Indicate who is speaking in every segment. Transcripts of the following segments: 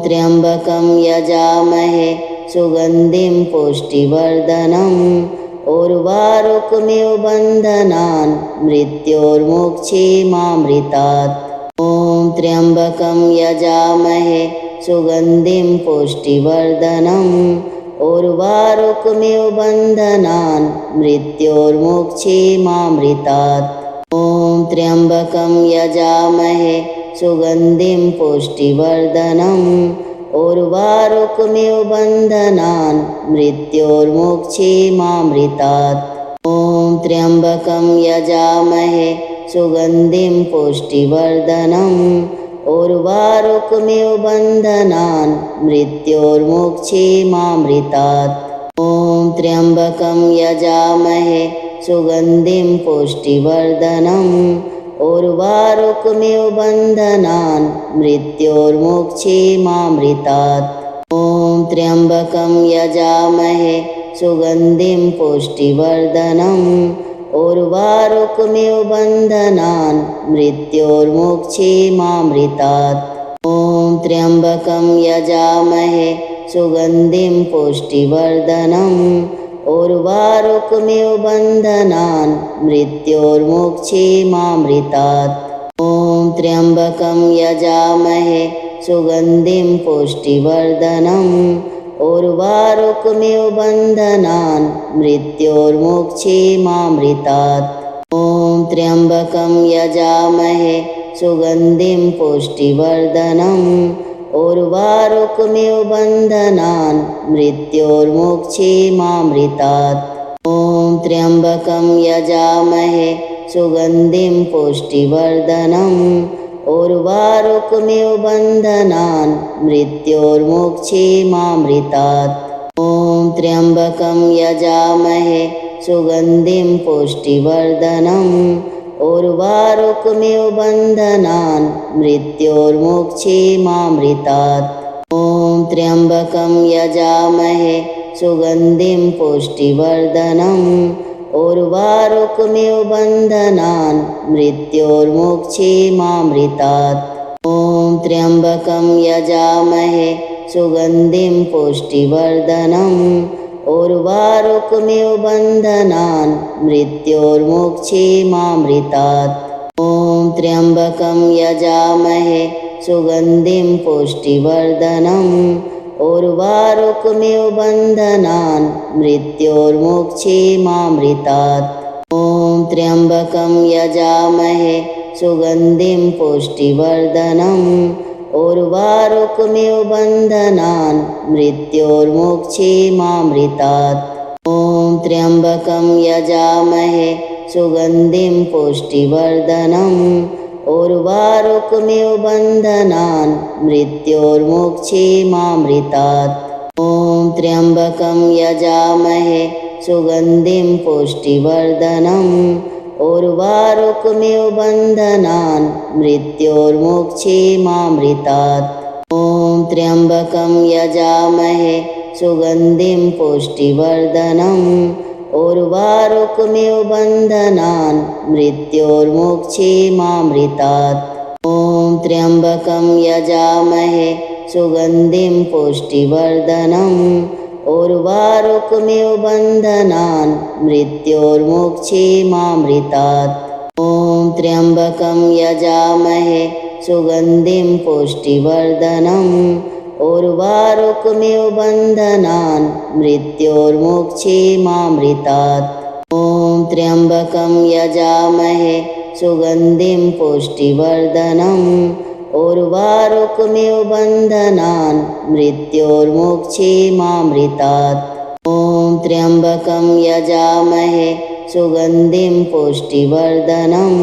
Speaker 1: त्र्यंबकं यजामहे सुगंधिं पुष्टिवर्धनम् उर्वारुकमिव बन्धनान् मृत्योर्मुक्षीमामृतात्। ॐ त्र्यंबकं यजामहे सुगंधिं पुष्टिवर्धनम् उर्वारुकमिव बन्धनान् मृत्योर्मुक्षीमामृतात्। ॐ त्र्यंबकं यजामहे सुगंधिं पुष्टिवर्धनम् उर्वारुकमिव बन्धनान् मृत्योर्मुक्षीमामृतात्। ॐ त्र्यंबकं यजामहे सुगंधिं पुष्टिवर्धनम् उर्वारुकमिव बन्धनान् मृत्योर्मुक्षीमामृतात्। ॐ त्र्यंबकं यजामहे सुगंधिं पुष्टिवर्धनम् उर्वारुकमिव बन्धनान् मृत्योर्मुक्षीमामृतात्। ॐ त्र्यंबकं यजामहे सुगंधिं पुष्टिवर्धनम् उर्वारुकमिव बन्धनान् मृत्योर्मुक्षीमामृतात्। ॐ त्र्यंबकं यजामहे सुगंधिं पुष्टिवर्धनम् उर्वारुकमिव बन्धनान् मृत्योर्मुक्षीमामृतात्। ॐ त्र्यंबकं यजामहे सुगंधिं पुष्टिवर्धनम् उर्वारुकमिव बन्धनान् मृत्योर्मुक्षीमामृतात्। ॐ त्र्यंबकं यजामहे सुगंधिं पुष्टिवर्धनम् उर्वारुकमिव बन्धनान् मृत्योर्मुक्षीमामृतात्। ॐ त्र्यंबकं यजामहे सुगंधिं पुष्टिवर्धनम् उर्वारुकमिव बन्धनान् मृत्योर्मुक्षीमामृतात्। ॐ त्र्यंबकं यजामहे सुगंधिं पुष्टिवर्धनम् उर्वारुकमिव बन्धनान् मृत्योर्मुक्षीमामृतात्। ॐ त्र्यंबकं यजामहे सुगंधिं पुष्टिवर्धनम् उर्वारुकमिव बन्धनान् मृत्योर्मुक्षीमामृतात्। ॐ त्र्यंबकं यजामहे सुगंधिं पुष्टिवर्धनम् उर्वारुकमिव बन्धनान् मृत्योर्मुक्षीमामृतात्। ॐ त्र्यंबकं यजामहे सुगंधिं पुष्टिवर्धनम् उर्वारुकमिव बन्धनान् मृत्योर्मुक्षीमामृतात्। ॐ त्र्यंबकं यजामहे सुगंधिं पुष्टिवर्धनम् उर्वारुकमिव बन्धनान् मृत्योर्मुक्षीमामृतात्। ॐ त्र्यंबकं यजामहे सुगंधिं पुष्टिवर्धनम् उर्वारुकमिव बन्धनान् मृत्योर्मुक्षीमामृतात्। ॐ त्र्यंबकं यजामहे सुगंधिं पुष्टिवर्धनम् उर्वारुकमिव बन्धनान् मृत्योर्मुक्षीमामृतात्। ॐ त्र्यंबकं यजामहे सुगंधिं पुष्टिवर्धनम् उर्वारुकमिव बन्धनान् मृत्योर्मुक्षीमामृतात्। ॐ त्र्यंबकं यजामहे सुगंधिं पुष्टिवर्धनम् उर्वारुकमिव बन्धनान् मृत्योर्मुक्षीमामृतात्। ॐ त्र्यंबकं यजामहे सुगंधिं पुष्टिवर्धनम् उर्वारुकमिव बन्धनान् मृत्योर्मुक्षीमामृतात्। ॐ त्र्यंबकं यजामहे सुगंधिं पुष्टिवर्धनम् उर्वारुकमिव बन्धनान् मृत्योर्मुक्षीमामृतात्। ॐ त्र्यंबकं यजामहे सुगंधिं पुष्टिवर्धनम्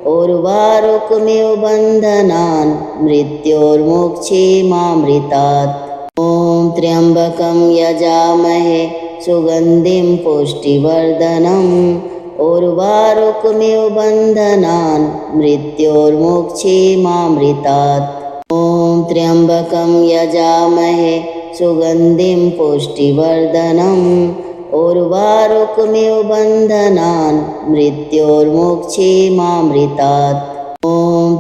Speaker 1: उर्वारुकमिव बन्धनान् मृत्योर्मुक्षीमामृतात्। ॐ त्र्यंबकं यजामहे सुगंधिं पुष्टिवर्धनम् उर्वारुकमिव बन्धनान् मृत्योर्मुक्षीमामृतात्। ॐ त्र्यंबकं यजामहे सुगंधिं पुष्टिवर्धनम् उर्वारुकमिव बन्धनान् मृत्योर्मुक्षीमामृतात्। ॐ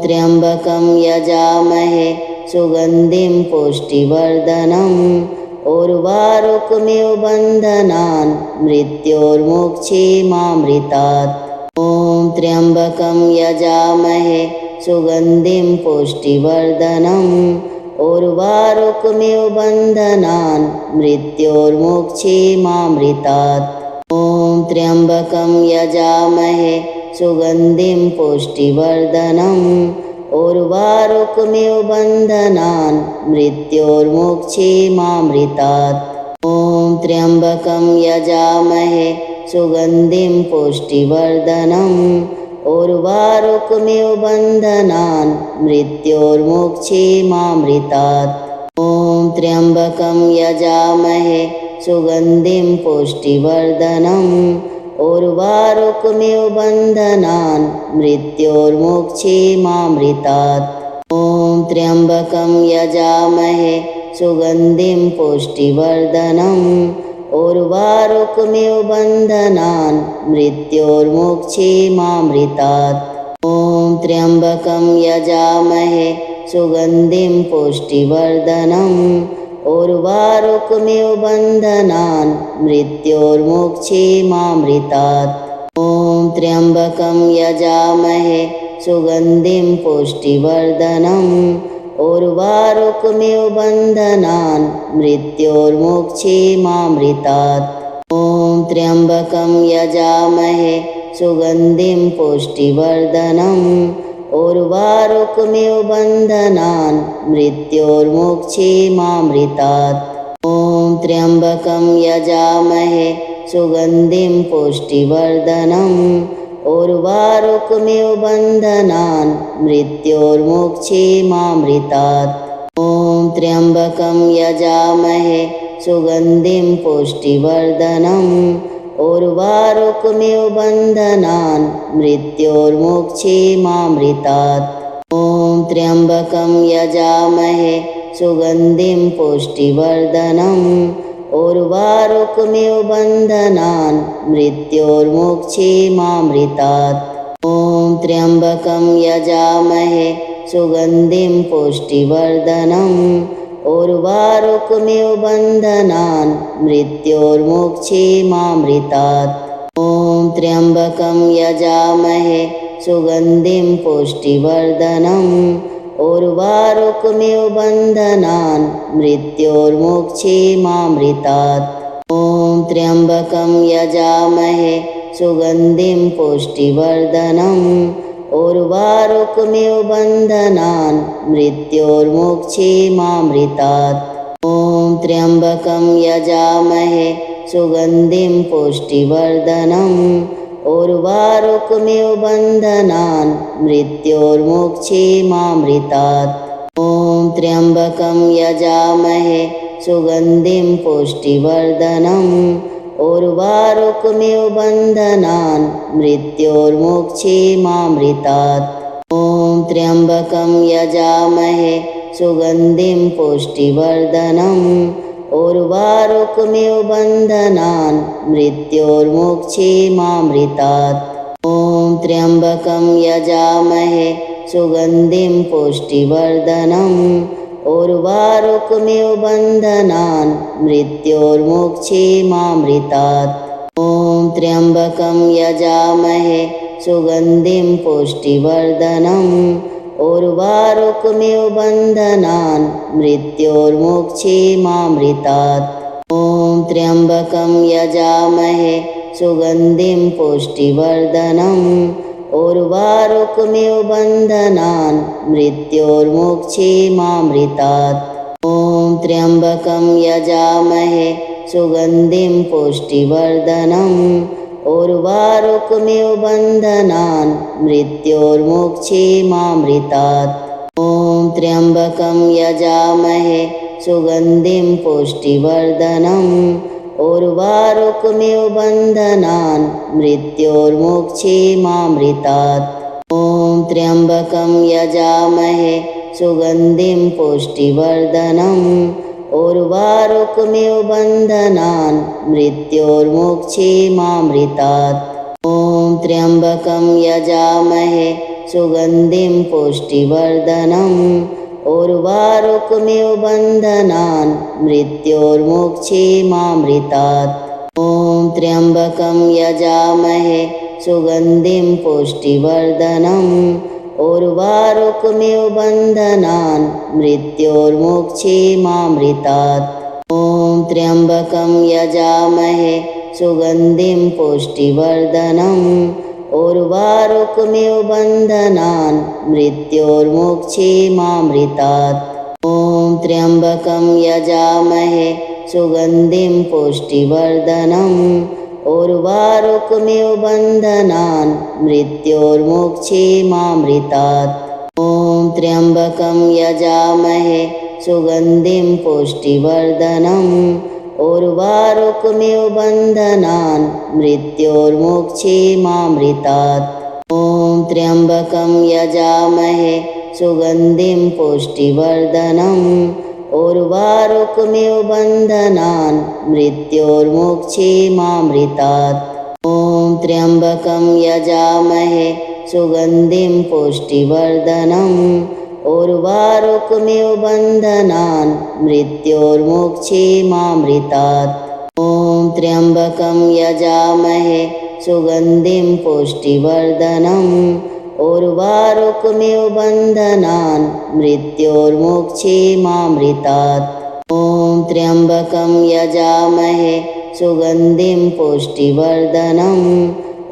Speaker 1: त्र्यंबकं यजामहे सुगन्धिं पुष्टिवर्धनम् उर्वारुकमिव बन्धनान् मृत्योर्मुक्षीमामृतात्। ॐ त्र्यम्बकं यजामहे सुगन्धिं पुष्टिवर्धनम् उर्वारुकमिव बन्धनान् मृत्योर्मुक्षीमामृतात्। ॐ त्र्यम्बकं यजामहे सुगन्धिं पुष्टिवर्धनम् उर्वारुकमिव बन्धनान् मृत्योर्मुक्षीमामृतात्। ॐ त्र्यम्बकं यजामहे सुगन्धिं पुष्टिवर्धनम् उर्वारुकमिव बन्धनान् मृत्योर्मुक्षीमामृतात्। ॐ त्र्यम्बकं यजामहे सुगन्धिं पुष्टिवर्धनम् उर्वारुकमिव बन्धनान् मृत्योर्मुक्षीमामृतात्। ॐ त्र्यम्बकं यजामहे सुगन्धिं पुष्टिवर्धनम् उर्वारुकमिव बन्धनान् मृत्योर्मुक्षीमामृतात्। ॐ त्र्यम्बकं यजामहे सुगन्धिं पुष्टिवर्धनम् उर्वारुकमिव बन्धनान् मृत्योर्मुक्षीमामृतात्। ॐ त्र्यम्बकं यजामहे सुगन्धिं पुष्टिवर्धनम् उर्वारुकमिव बन्धनान् मृत्योर्मुक्षीमामृतात्। ॐ त्र्यम्बकं यजामहे सुगन्धिं पुष्टिवर्धनम् उर्वारुकमिव बन्धनान् मृत्योर्मुक्षीमामृतात्। ॐ त्र्यम्बकं यजामहे सुगन्धिं पुष्टिवर्धनम् उर्वारुकमिव बन्धनान् मृत्योर्मुक्षीमामृतात्। ॐ त्र्यम्बकं यजामहे सुगन्धिं पुष्टिवर्धनम् उर्वारुकमिव बन्धनान् मृत्योर्मुक्षीमामृतात्। ॐ त्र्यम्बकं यजामहे सुगन्धिं पुष्टिवर्धनम् उर्वारुकमिव बन्धनान् मृत्योर्मुक्षीमामृतात्। ॐ त्र्यम्बकं यजामहे सुगन्धिं पुष्टिवर्धनम् उर्वारुकमिव बन्धनान् मृत्योर्मुक्षीमामृतात्। ॐ त्र्यम्बकं यजामहे सुगन्धिं पुष्टिवर्धनम् उर्वारुकमिव बन्धनान् मृत्योर्मुक्षीमामृतात्। ॐ त्र्यम्बकं यजामहे सुगन्धिं पुष्टिवर्धनम् उर्वारुकमिव बन्धनान् मृत्योर्मुक्षीमामृतात्। ॐ त्र्यम्बकं यजामहे सुगन्धिं पुष्टिवर्धनम् उर्वारुकमिव बन्धनान् मृत्योर्मुक्षीमामृतात्। ॐ त्र्यम्बकं यजामहे सुगन्धिं पुष्टिवर्धनम् उर्वारुकमिव बन्धनान् मृत्योर्मुक्षीमामृतात्। ॐ त्र्यम्बकं यजामहे सुगन्धिं पुष्टिवर्धनम् उर्वारुकमिव बन्धनान् मृत्योर्मुक्षीमामृतात्। ॐ त्र्यम्बकं यजामहे सुगन्धिं पुष्टिवर्धनम् उर्वारुकमिव बन्धनान् मृत्योर्मुक्षीमामृतात्। ॐ त्र्यम्बकं यजामहे सुगन्धिं पुष्टिवर्धनम् उर्वारुकमिव बन्धनान् मृत्योर्मुक्षीमामृतात्। ॐ त्र्यम्बकं यजामहे सुगन्धिं पुष्टिवर्धनम् उर्वारुकमिव बन्धनान् मृत्योर्मुक्षीमामृतात्। ॐ त्र्यम्बकं यजामहे सुगन्धिं पुष्टिवर्धनम् उर्वारुकमिव बन्धनान् मृत्योर्मुक्षीमामृतात्। ॐ त्र्यम्बकं यजामहे सुगन्धिं पुष्टिवर्धनम् उर्वारुकमिव बन्धनान् मृत्योर्मुक्षीमामृतात्। ॐ त्र्यम्बकं यजामहे सुगन्धिं पुष्टिवर्धनम् उर्वारुकमिव बन्धनान् मृत्योर्मुक्षीमामृतात्। ॐ त्र्यम्बकं यजामहे सुगन्धिं पुष्टिवर्धनम् उर्वारुकमिव बन्धनान् मृत्योर्मुक्षीमामृतात्। ॐ त्र्यम्बकं यजामहे सुगन्धिं पुष्टिवर्धनम् उर्वारुकमिव बन्धनान् मृत्योर्मुक्षीमामृतात्। ॐ त्र्यम्बकं यजामहे सुगन्धिं पुष्टिवर्धनम् उर्वारुकमिव बन्धनान् मृत्योर्मुक्षीमामृतात्। ॐ त्र्यम्बकं यजामहे सुगन्धिं पुष्टिवर्धनम् उर्वारुकमिव बन्धनान् मृत्योर्मुक्षीमामृतात्। ॐ त्र्यम्बकं यजामहे सुगन्धिं पुष्टिवर्धनम् उर्वारुकमिव बन्धनान् मृत्योर्मुक्षीमामृतात्। ॐ त्र्यम्बकं यजामहे सुगन्धिं पुष्टिवर्धनम् उर्वारुकमिव बन्धनान् मृत्योर्मुक्षीमामृतात्। ॐ त्र्यम्बकं यजामहे सुगन्धिं पुष्टिवर्धनम् उर्वारुकमिव बन्धनान् मृत्योर्मुक्षीमामृतात्। ॐ त्र्यम्बकं यजामहे सुगन्धिं पुष्टिवर्धनम् उर्वारुकमिव बन्धनान् मृत्योर्मुक्षीमामृतात्। ॐ त्र्यम्बकं यजामहे सुगन्धिं पुष्टिवर्धनम्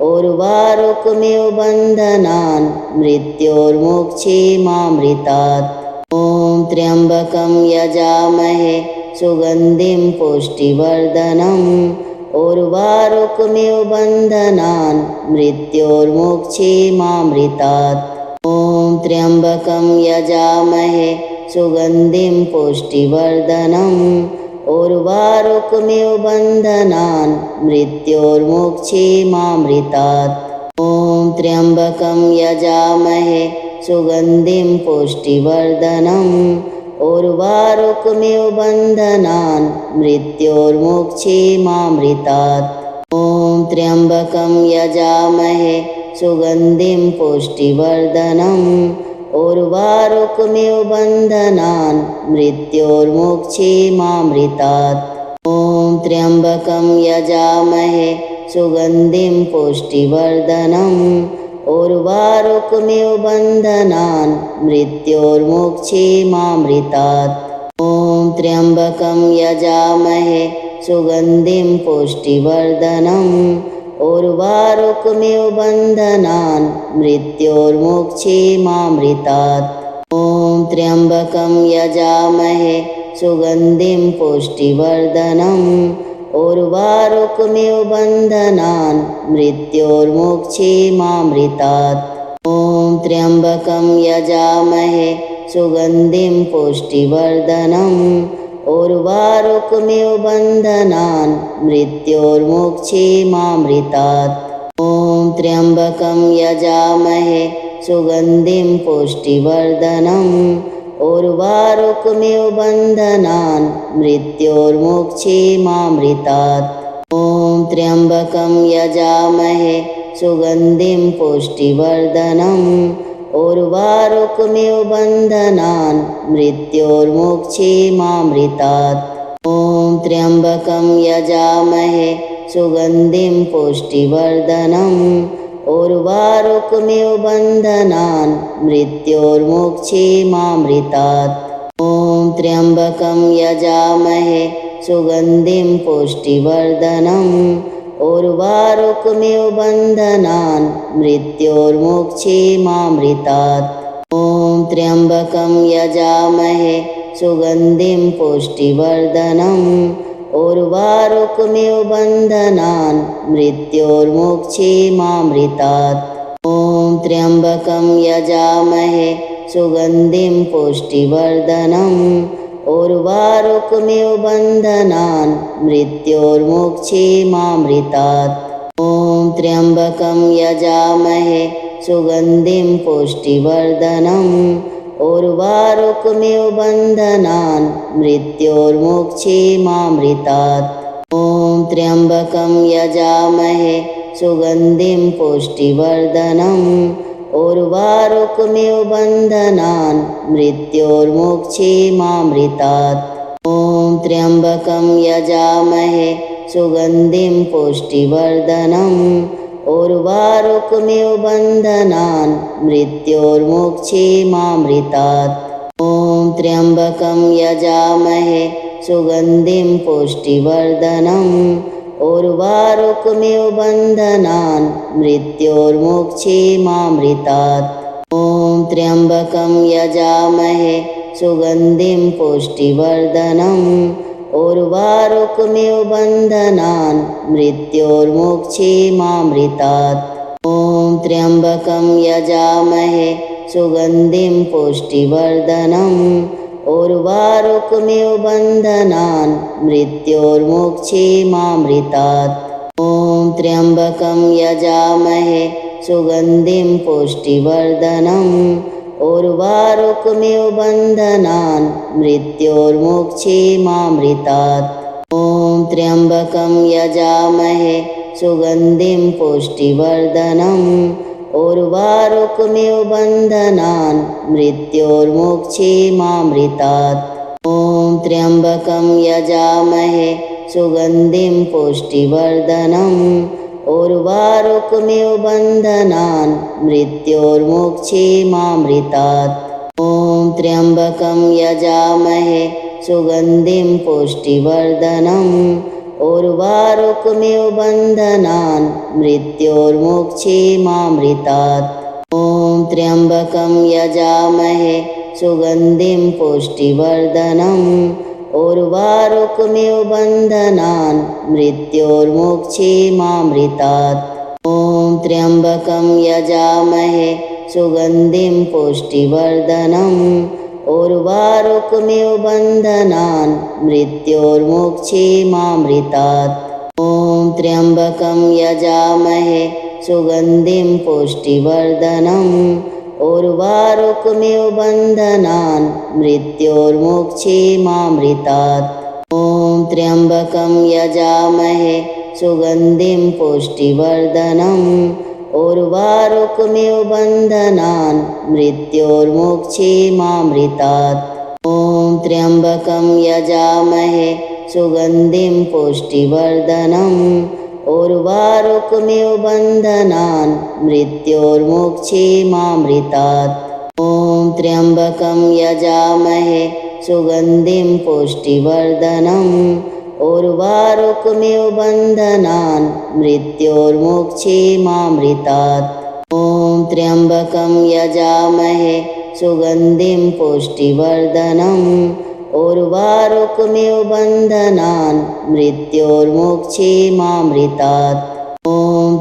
Speaker 1: उर्वारुकमिव बन्धनान् मृत्योर्मुक्षीमामृतात्। ॐ त्र्यम्बकं यजामहे सुगन्धिं पुष्टिवर्धनम् उर्वारुकमिव बन्धनान् मृत्योर्मुक्षीमामृतात्। ॐ त्र्यम्बकं यजामहे सुगन्धिं पुष्टिवर्धनम् उर्वारुकमिव बन्धनान् मृत्योर्मुक्षीमामृतात्। ॐ त्र्यम्बकं यजामहे सुगन्धिं पुष्टिवर्धनम् उर्वारुकमिव बन्धनान् मृत्योर्मुक्षीमामृतात्। ॐ त्र्यम्बकं यजामहे सुगन्धिं पुष्टिवर्धनम् उर्वारुकमिव बन्धनान् मृत्योर्मुक्षीमामृतात्। ॐ त्र्यम्बकं यजामहे सुगन्धिं पुष्टिवर्धनम् उर्वारुकमिव बन्धनान् मृत्योर्मुक्षीमामृतात्। ॐ त्र्यम्बकं यजामहे सुगन्धिं पुष्टिवर्धनम् उर्वारुकमिव बन्धनान् मृत्योर्मुक्षीमामृतात्। ॐ त्र्यम्बकं यजामहे सुगन्धिं पुष्टिवर्धनम् उर्वारुकमिव बन्धनान् मृत्योर्मुक्षीमामृतात्। ॐ त्र्यम्बकं यजामहे सुगन्धिं पुष्टिवर्धनम् उर्वारुकमिव बन्धनान् मृत्योर्मुक्षीमामृतात्। ॐ त्र्यम्बकं यजामहे सुगन्धिं पुष्टिवर्धनम् उर्वारुकमिव बन्धनान् मृत्योर्मुक्षीमामृतात्। ॐ त्र्यम्बकं यजामहे सुगन्धिं पुष्टिवर्धनम् उर्वारुकमिव बन्धनान् मृत्योर्मुक्षीमामृतात्। ॐ त्र्यम्बकं यजामहे सुगन्धिं पुष्टिवर्धनम् उर्वारुकमिव बन्धनान् मृत्योर्मुक्षीमामृतात्। ॐ त्र्यम्बकं यजामहे सुगन्धिं पुष्टिवर्धनम् उर्वारुकमिव बन्धनान् मृत्योर्मुक्षीमामृतात्। ॐ त्र्यम्बकं यजामहे सुगन्धिं पुष्टिवर्धनम् उर्वारुकमिव बन्धनान् मृत्योर्मुक्षीमामृतात्। ॐ त्र्यम्बकं यजामहे सुगन्धिं पुष्टिवर्धनम् उर्वारुकमिव बन्धनान् मृत्योर्मुक्षीमामृतात्। ॐ त्र्यम्बकं यजामहे सुगन्धिं पुष्टिवर्धनम् उर्वारुकमिव बन्धनान् मृत्योर्मुक्षीमामृतात्। ॐ त्र्यम्बकं यजामहे सुगन्धिं पुष्टिवर्धनम् उर्वारुकमिव बन्धनान् मृत्योर्मुक्षीमामृतात्। ॐ त्र्यम्बकं यजामहे सुगन्धिं पुष्टिवर्धनम् उर्वारुकमिव बन्धनान् मृत्योर्मुक्षीमामृतात्। ॐ त्र्यम्बकं यजामहे सुगन्धिं पुष्टिवर्धनम् उर्वारुकमिव बन्धनान् मृत्योर्मुक्षीमामृतात्। ॐ त्र्यम्बकं यजामहे सुगन्धिं पुष्टिवर्धनम् उर्वारुकमिव बन्धनान् मृत्योर्मुक्षीमामृतात्। ॐ त्र्यम्बकं यजामहे सुगन्धिं पुष्टिवर्धनम् उर्वारुकमिव बन्धनान् मृत्योर्मुक्षीमामृतात्। ॐ त्र्यम्बकं यजामहे सुगन्धिं पुष्टिवर्धनम् उर्वारुकमिव बन्धनान् मृत्योर्मुक्षीमामृतात्। ॐ त्र्यम्बकं यजामहे सुगन्धिं पुष्टिवर्धनम् उर्वारुकमिव बन्धनान् मृत्योर्मुक्षीमामृतात्। ॐ त्र्यम्बकं यजामहे सुगन्धिं पुष्टिवर्धनम् उर्वारुकमिव बन्धनान् मृत्योर्मुक्षीमामृतात्। ॐ त्र्यम्बकं यजामहे सुगन्धिं पुष्टिवर्धनम् उर्वारुकमिव बन्धनान् मृत्योर्मुक्षीमामृतात्। ॐ त्र्यम्बकं यजामहे सुगन्धिं पुष्टिवर्धनम् उर्वारुकमिव बन्धनान् मृत्योर्मुक्षीमामृतात्। ॐ त्र्यम्बकं यजामहे सुगन्धिं पुष्टिवर्धनम् उर्वारुकमिव बन्धनान् मृत्योर्मुक्षीमामृतात्। ॐ त्र्यम्बकं यजामहे सुगन्धिं पुष्टिवर्धनम् उर्वारुकमिव बन्धनान् मृत्योर्मुक्षीमामृतात्। ॐ त्र्यम्बकं यजामहे सुगन्धिं पुष्टिवर्धनम् उर्वारुकमिव बन्धनान् मृत्योर्मुक्षीमामृतात्। ॐ त्र्यम्बकं यजामहे सुगन्धिं पुष्टिवर्धनम् उर्वारुकमिव बन्धनान् मृत्योर्मुक्षीमामृतात्। ॐ त्र्यम्बकं यजामहे सुगन्धिं पुष्टिवर्धनम् उर्वारुकमिव बन्धनान् मृत्योर्मुक्षीमामृतात्। ॐ त्र्यम्बकं यजामहे सुगन्धिं पुष्टिवर्धनम् उर्वारुकमिव बन्धनान् मृत्योर्मुक्षीमामृतात्। ॐ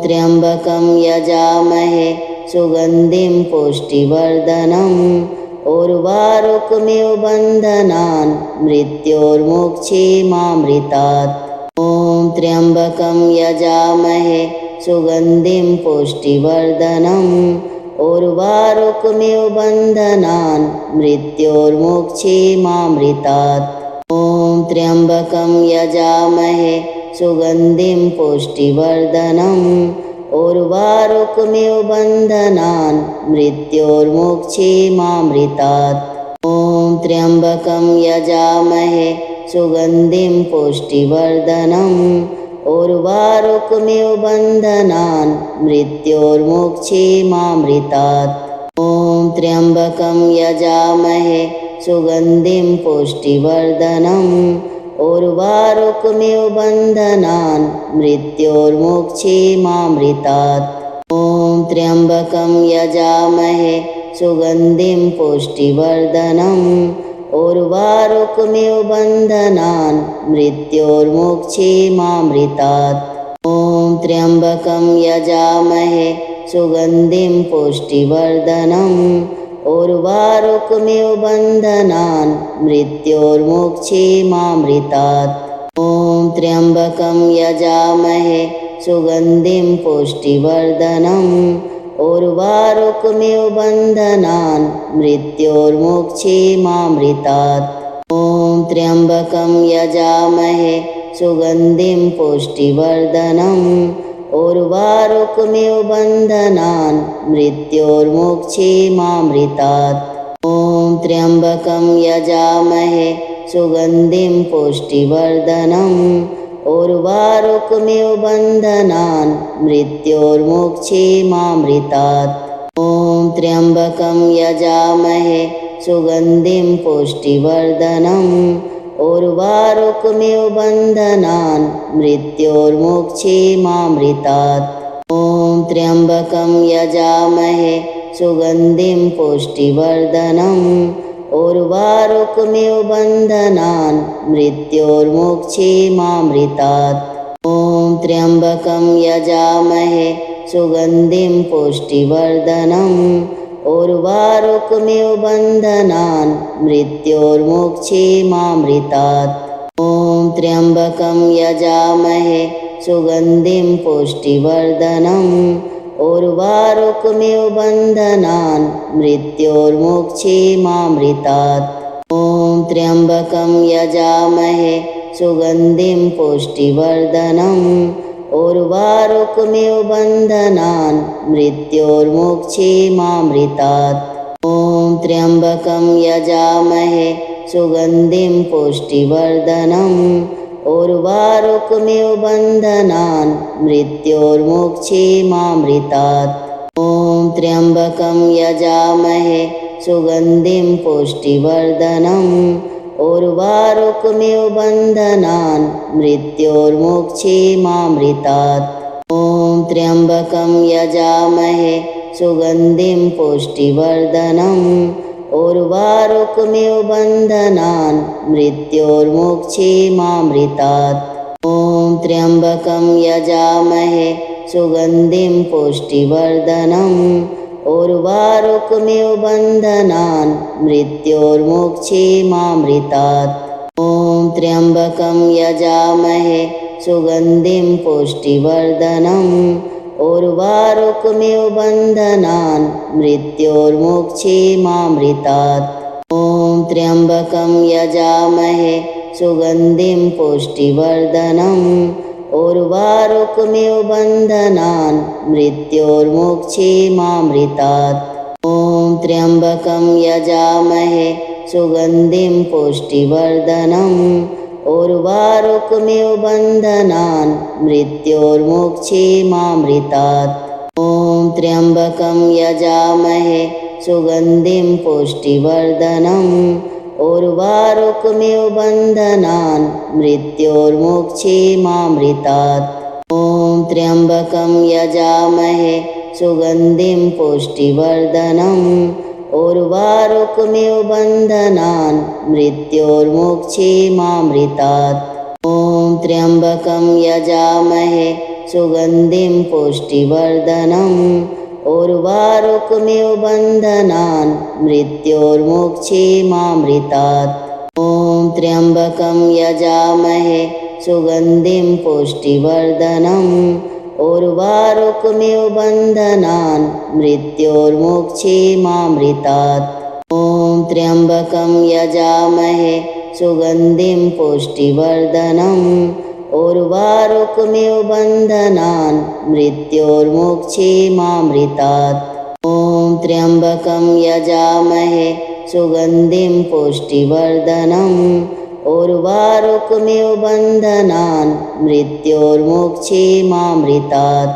Speaker 1: त्र्यम्बकं यजामहे सुगन्धिं पुष्टिवर्धनम् उर्वारुकमिव बन्धनान् मृत्योर्मुक्षीमामृतात्। ॐ त्र्यम्बकं यजामहे सुगन्धिं पुष्टिवर्धनम् उर्वारुकमिव बन्धनान् मृत्योर्मुक्षीमामृतात्। ॐ त्र्यम्बकं यजामहे सुगन्धिं पुष्टिवर्धनम् उर्वारुकमिव बन्धनान् मृत्योर्मुक्षीमामृतात्। ॐ त्र्यम्बकं यजामहे सुगन्धिं पुष्टिवर्धनम् उर्वारुकमिव बन्धनान् मृत्योर्मुक्षीमामृतात्। ॐ त्र्यम्बकं यजामहे सुगन्धिं पुष्टिवर्धनम् उर्वारुकमिव बन्धनान् मृत्योर्मुक्षीमामृतात्। ॐ त्र्यम्बकं यजामहे सुगन्धिं पुष्टिवर्धनम् उर्वारुकमिव बन्धनान् मृत्योर्मुक्षीमामृतात्। ॐ त्र्यम्बकं यजामहे सुगन्धिं पुष्टिवर्धनम् उर्वारुकमिव बन्धनान् मृत्योर्मुक्षीमामृतात्। ॐ त्र्यम्बकं यजामहे सुगन्धिं पुष्टिवर्धनम् उर्वारुकमिव बन्धनान् मृत्योर्मुक्षीमामृतात्। ॐ त्र्यम्बकं यजामहे सुगन्धिं पुष्टिवर्धनम् उर्वारुकमिव बन्धनान् मृत्योर्मुक्षीमामृतात्। ॐ त्र्यम्बकं यजामहे सुगन्धिं पुष्टिवर्धनम् उर्वारुकमिव बन्धनान् मृत्योर्मुक्षीमामृतात्। ॐ त्र्यम्बकं यजामहे सुगन्धिं पुष्टिवर्धनम् उर्वारुकमिव बन्धनान् मृत्योर्मुक्षीमामृतात्। ॐ त्र्यम्बकं यजामहे सुगन्धिं पुष्टिवर्धनम् उर्वारुकमिव बन्धनान् मृत्योर्मुक्षीमामृतात्। ॐ त्र्यम्बकं यजामहे सुगन्धिं पुष्टिवर्धनम् उर्वारुकमिव बन्धनान् मृत्योर्मुक्षीमामृतात्। ॐ त्र्यम्बकं यजामहे सुगन्धिं पुष्टिवर्धनम् उर्वारुकमिव बन्धनान् मृत्योर्मुक्षीमामृतात्। ॐ त्र्यम्बकं यजामहे सुगन्धिं पुष्टिवर्धनम् उर्वारुकमिव बन्धनान् मृत्योर्मुक्षीमामृतात्। ॐ त्र्यम्बकं यजामहे सुगन्धिं पुष्टिवर्धनम् उर्वारुकमिव बन्धनान् मृत्योर्मुक्षीमामृतात्। ॐ त्र्यम्बकं यजामहे सुगन्धिं पुष्टिवर्धनम् उर्वारुकमिव बन्धनान् मृत्योर्मुक्षीमामृतात्। ॐ त्र्यम्बकं यजामहे सुगन्धिं पुष्टिवर्धनम् उर्वारुकमिव बन्धनान् मृत्योर्मुक्षीमामृतात्। ॐ त्र्यम्बकं यजामहे सुगन्धिं पुष्टिवर्धनम् उर्वारुकमिव बन्धनान् मृत्योर्मुक्षीमामृतात्। ॐ त्र्यम्बकं यजामहे सुगन्धिं पुष्टिवर्धनम् उर्वारुकमिव बन्धनान् मृत्योर्मुक्षीमामृतात्। ॐ त्र्यम्बकं यजामहे सुगन्धिं पुष्टिवर्धनम् उर्वारुकमिव बन्धनान् मृत्योर्मुक्षीमामृतात्। ॐ त्र्यम्बकं यजामहे सुगन्धिं पुष्टिवर्धनम् उर्वारुकमिव बन्धनान् मृत्योर्मुक्षीमामृतात्। ॐ त्र्यम्बकं यजामहे सुगन्धिं पुष्टिवर्धनम् उर्वारुकमिव बन्धनान् मृत्योर्मुक्षीमामृतात्। ॐ त्र्यम्बकं यजामहे सुगन्धिं पुष्टिवर्धनम् उर्वारुकमिव बन्धनान् मृत्योर्मुक्षीमामृतात्। ॐ त्र्यम्बकं यजामहे सुगन्धिं पुष्टिवर्धनम् उर्वारुकमिव बन्धनान् मृत्योर्मुक्षीमामृतात्। ॐ त्र्यम्बकं यजामहे सुगन्धिं पुष्टिवर्धनम् उर्वारुकमिव बन्धनान् मृत्योर्मुक्षीमामृतात्। ॐ त्र्यम्बकं यजामहे सुगन्धिं पुष्टिवर्धनम् उर्वारुकमिव बन्धनान् मृत्योर्मुक्षीमामृतात्। ॐ त्र्यम्बकं यजामहे सुगन्धिं पुष्टिवर्धनम् उर्वारुकमिव बन्धनान् मृत्योर्मुक्षीमामृतात्।